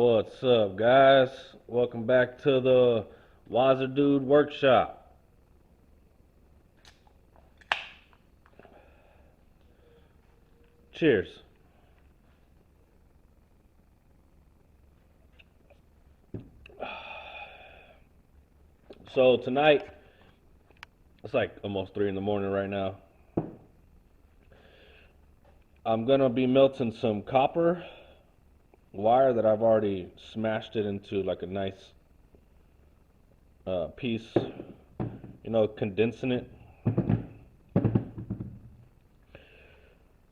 What's up, guys? Welcome back to the WeiserDude workshop. Cheers. So tonight, it's like almost 3 in the morning right now. I'm gonna be melting some copper wire that I've already smashed it into like a nice piece, condensing it.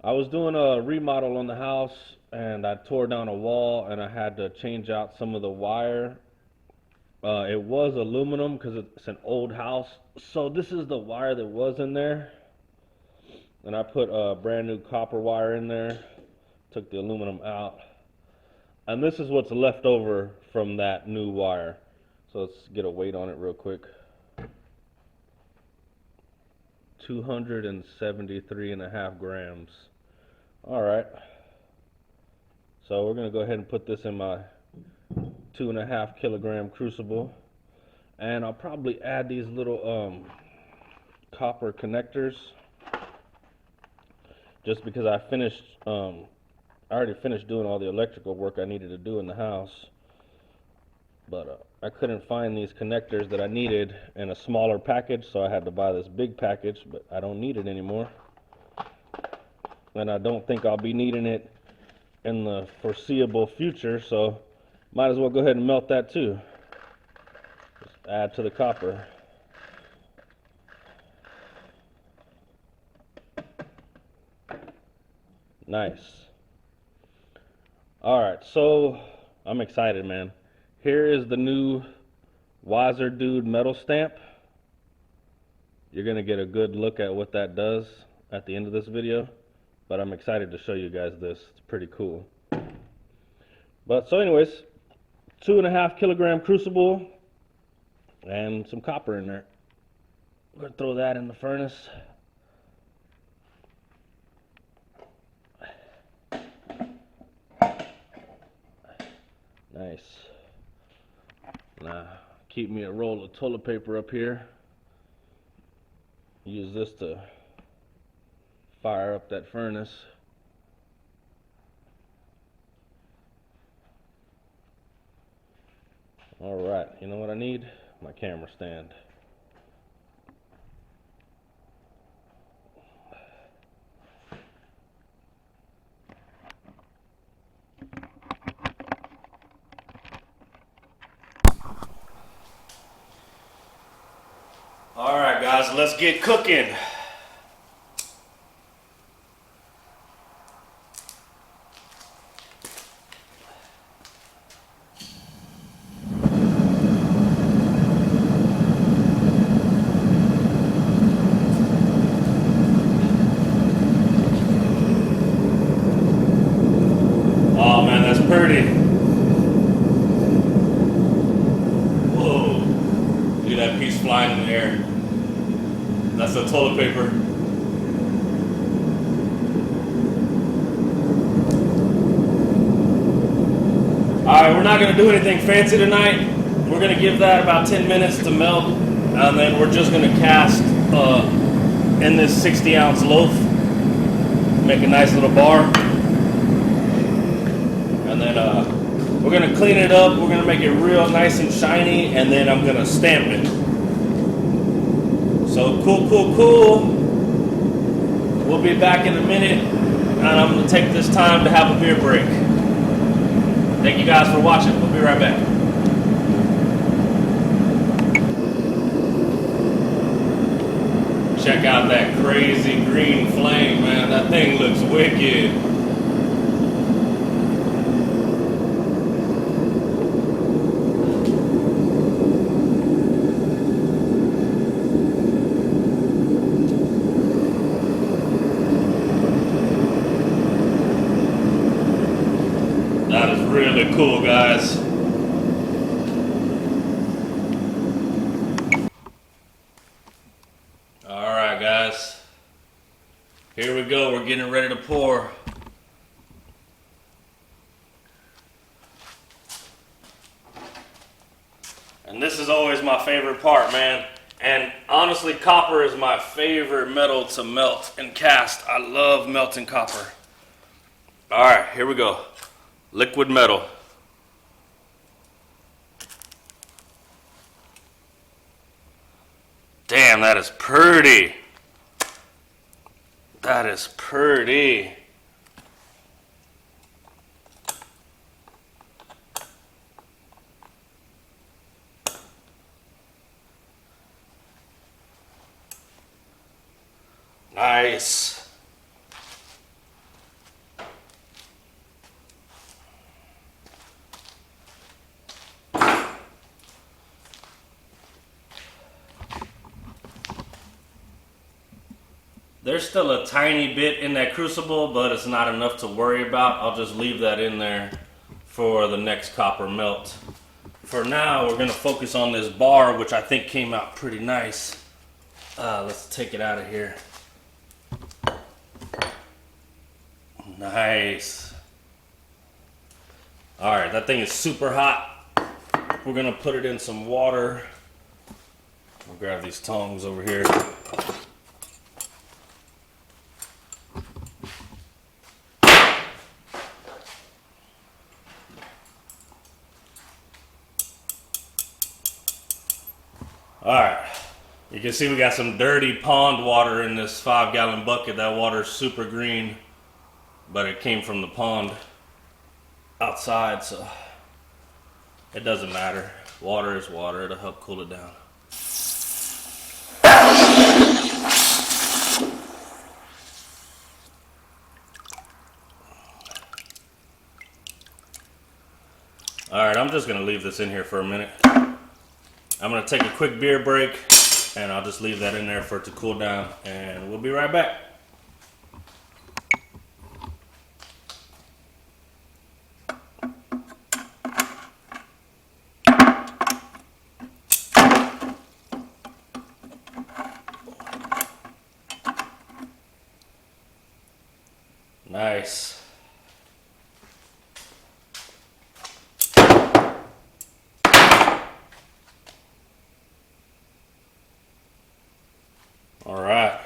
I was doing a remodel on the house and I tore down a wall and I had to change out some of the wire. It was aluminum because it's an old house. So this is the wire that was in there. And I put a brand new copper wire in there, took the aluminum out. And this is what's left over from that new wire. So let's get a weight on it real quick. 273.5 grams. All right. So we're going to go ahead and put this in my 2.5 kilogram crucible. And I'll probably add these little copper connectors. Just because I already finished doing all the electrical work I needed to do in the house. But I couldn't find these connectors that I needed in a smaller package, so I had to buy this big package, but I don't need it anymore. And I don't think I'll be needing it in the foreseeable future, so might as well go ahead and melt that too. Just add to the copper. Nice. Alright, so I'm excited, man. Here is the new WeiserDude metal stamp. You're going to get a good look at what that does at the end of this video, but I'm excited to show you guys this. It's pretty cool. But so anyways, 2.5 kilogram crucible and some copper in there. I'm going to throw that in the furnace. Nice. Now, keep me a roll of toilet paper up here. Use this to fire up that furnace. Alright, you know what I need? My camera stand. Alright guys, let's get cooking. Oh man, that's pretty. Whoa. Look at that piece flying in the air. That's the toilet paper. Alright, we're not going to do anything fancy tonight. We're going to give that about 10 minutes to melt. And then we're just going to cast in this 60-ounce loaf. Make a nice little bar. And then we're going to clean it up. We're going to make it real nice and shiny. And then I'm going to stamp it. So cool. We'll be back in a minute, and I'm going to take this time to have a beer break. Thank you guys for watching. We'll be right back. Check out that crazy green flame, man. That thing looks wicked. That is really cool, guys. Alright, guys. Here we go. We're getting ready to pour. And this is always my favorite part, man. And honestly, copper is my favorite metal to melt and cast. I love melting copper. All right, here we go. Liquid metal. Damn, that is pretty. That is pretty. Nice. There's still a tiny bit in that crucible, but it's not enough to worry about. I'll just leave that in there for the next copper melt. For now, we're gonna focus on this bar, which I think came out pretty nice. Let's take it out of here. Nice. All right, that thing is super hot. We're gonna put it in some water. I'll grab these tongs over here. All right, you can see we got some dirty pond water in this 5-gallon bucket. That water's super green, but it came from the pond outside, so it doesn't matter. Water is water, it'll help cool it down. All right, I'm just gonna leave this in here for a minute. I'm gonna take a quick beer break and I'll just leave that in there for it to cool down and we'll be right back. Nice. All right,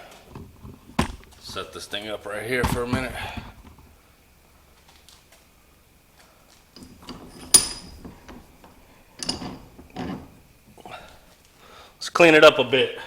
set this thing up right here for a minute. Let's clean it up a bit.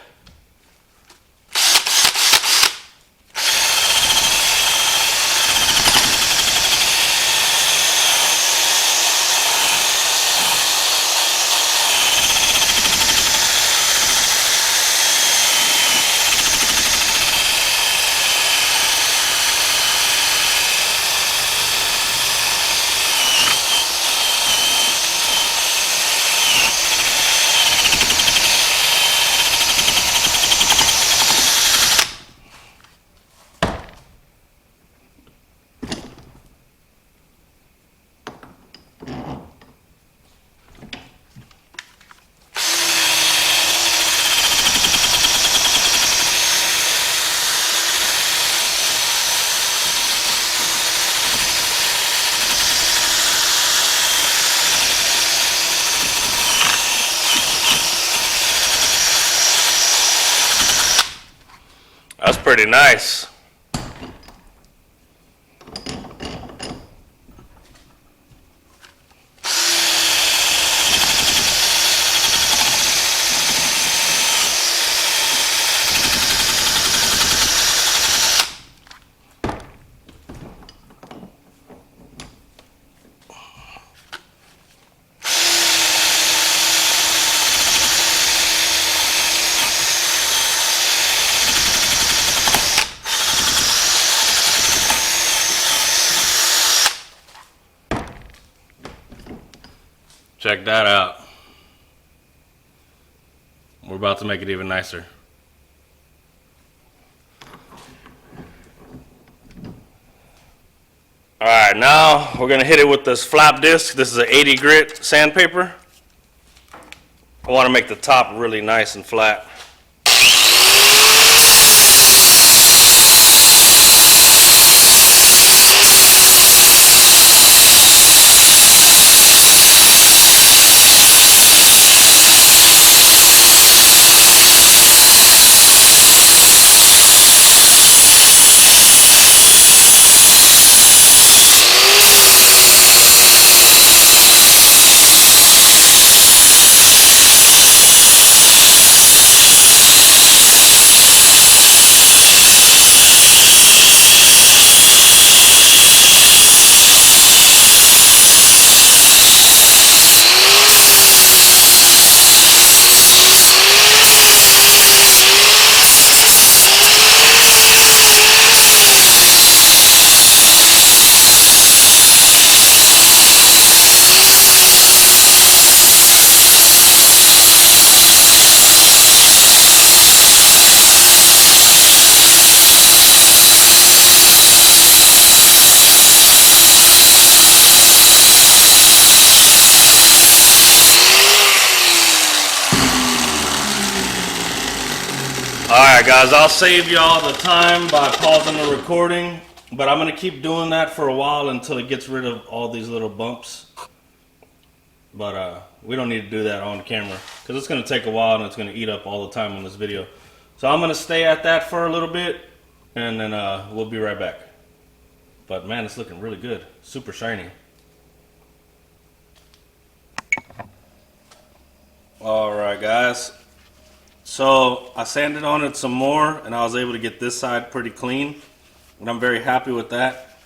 That's pretty nice. Check that out. We're about to make it even nicer. All right, now we're gonna hit it with this flap disc. This is an 80 grit sandpaper. I wanna make the top really nice and flat. guys, I'll save y'all the time by pausing the recording, but I'm gonna keep doing that for a while until it gets rid of all these little bumps. But we don't need to do that on camera because it's gonna take a while and it's gonna eat up all the time on this video. So I'm gonna stay at that for a little bit and then we'll be right back. But man, it's looking really good, super shiny. Alright guys, so I sanded on it some more and I was able to get this side pretty clean and I'm very happy with that.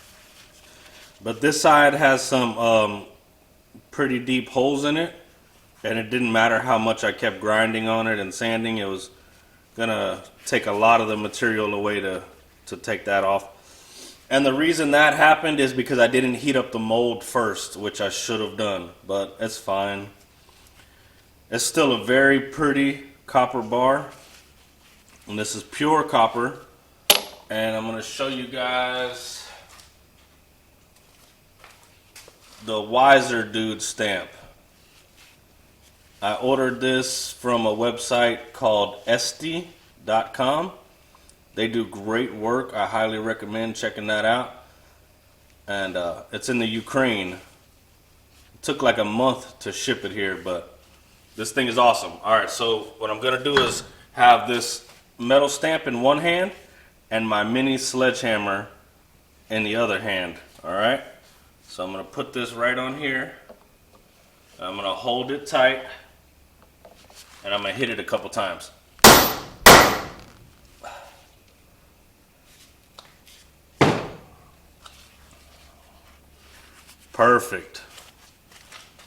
But this side has some pretty deep holes in it, and it didn't matter how much I kept grinding on it and sanding, it was gonna take a lot of the material away to take that off. And the reason that happened is because I didn't heat up the mold first, which I should have done, but it's fine. It's still a very pretty copper bar, and this is pure copper. And I'm gonna show you guys the WeiserDude Stamp. I ordered this from a website called Esti.com. They do great work. I highly recommend checking that out. And it's in the Ukraine. It took like a month to ship it here, but this thing is awesome. Alright, so what I'm gonna do is have this metal stamp in one hand and my mini sledgehammer in the other hand. Alright? So I'm going to put this right on here. I'm going to hold it tight. And I'm going to hit it a couple times. Perfect.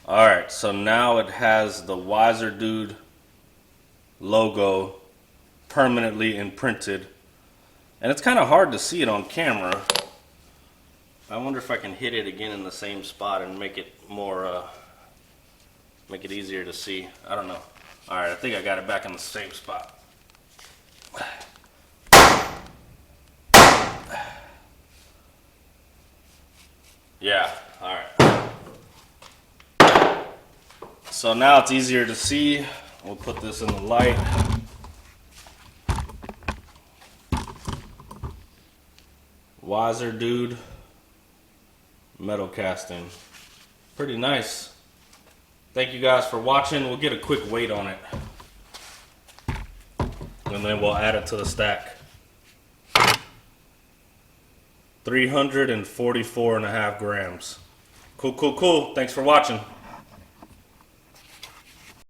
Alright, so now it has the WeiserDude logo permanently imprinted. And it's kind of hard to see it on camera. I wonder if I can hit it again in the same spot and make it more, make it easier to see. I don't know. Alright, I think I got it back in the same spot. Yeah, alright. So now it's easier to see. We'll put this in the light. WeiserDude metal casting. Pretty nice. Thank you guys for watching. We'll get a quick weight on it. And then we'll add it to the stack. 344.5 grams. Cool, cool, cool. Thanks for watching.